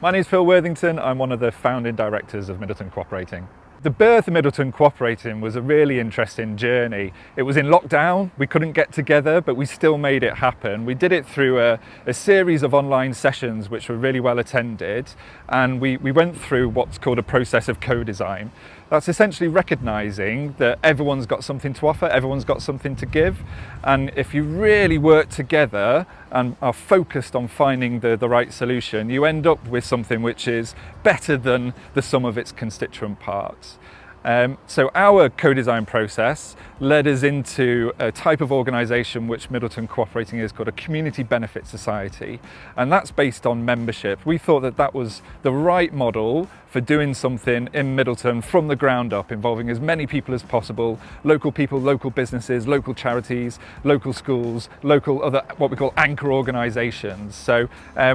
My name is Phill Worthington. I'm one of the founding directors of Middleton Cooperating. The birth of Middleton Cooperating was a really interesting journey. It was in lockdown, we couldn't get together, but we still made it happen. We did it through a series of online sessions which were really well attended, and we went through what's called a process of co-design. That's essentially recognising that everyone's got something to offer, everyone's got something to give, and if you really work together and are focused on finding the right solution, you end up with something which is better than the sum of its constituent parts. So our co-design process led us into a type of organisation which Middleton Cooperating is called a community benefit society, and that's based on membership. We thought that that was the right model for doing something in Middleton from the ground up, involving as many people as possible, local people, local businesses, local charities, local schools, local other what we call anchor organisations. So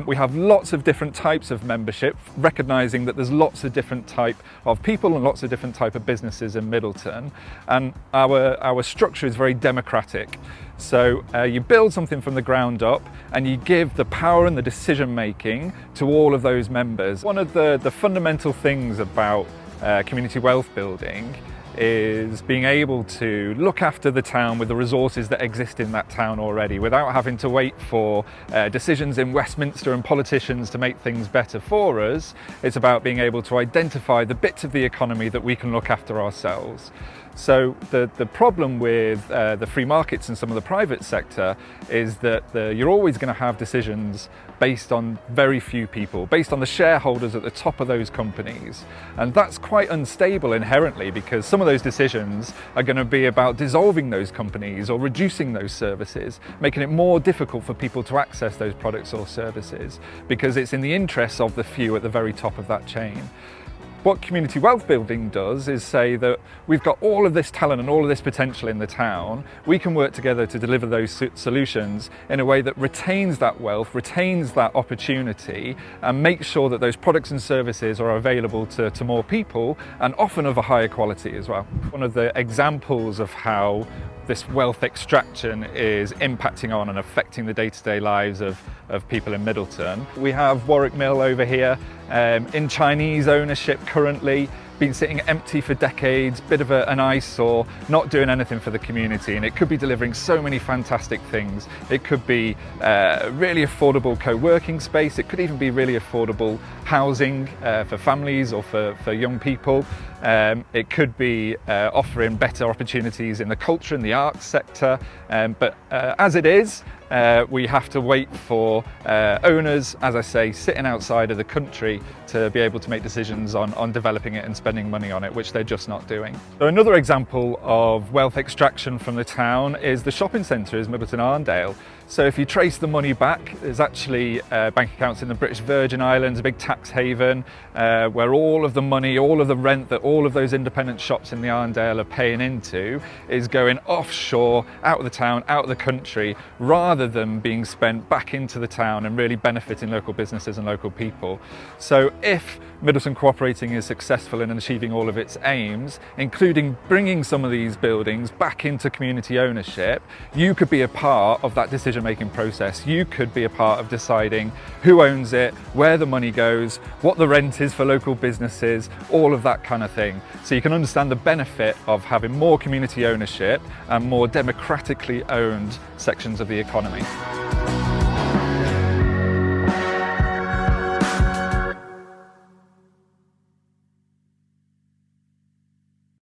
we have lots of different types of membership, recognising that there's lots of different type of people and lots of different type of businesses in Middleton, and our structure is very democratic. So you build something from the ground up and you give the power and the decision making to all of those members. One of the fundamental things about community wealth building is being able to look after the town with the resources that exist in that town already, without having to wait for decisions in Westminster and politicians to make things better for us. It's about being able to identify the bits of the economy that we can look after ourselves. So the problem with the free markets and some of the private sector is that you're always going to have decisions based on very few people, based on the shareholders at the top of those companies. And that's quite unstable inherently, because some of those decisions are going to be about dissolving those companies or reducing those services, making it more difficult for people to access those products or services, because it's in the interests of the few at the very top of that chain. What community wealth building does is say that we've got all of this talent and all of this potential in the town. We can work together to deliver those solutions in a way that retains that wealth, retains that opportunity, and makes sure that those products and services are available to more people, and often of a higher quality as well. One of the examples of how this wealth extraction is impacting on and affecting the day-to-day lives of people in Middleton. We have Warwick Mill over here in Chinese ownership currently, been sitting empty for decades, bit of an eyesore, not doing anything for the community, and it could be delivering so many fantastic things. It could be really affordable co-working space, it could even be really affordable housing for families or for young people. It could be offering better opportunities in the culture and the arts sector, but as it is, we have to wait for owners, as I say, sitting outside of the country to be able to make decisions on developing it and spending money on it, which they're just not doing. So another example of wealth extraction from the town is the shopping centre, is Middleton Arndale. So if you trace the money back, there's actually bank accounts in the British Virgin Islands, a big tax haven, where all of the money, all of the rent that all of those independent shops in the Arndale are paying into is going offshore, out of the town, out of the country, rather than being spent back into the town and really benefiting local businesses and local people. So if Middleton Cooperating is successful in achieving all of its aims, including bringing some of these buildings back into community ownership, you could be a part of that decision-making process. You could be a part of deciding who owns it, where the money goes, what the rent is for local businesses, all of that kind of thing. So you can understand the benefit of having more community ownership and more democratically owned sections of the economy.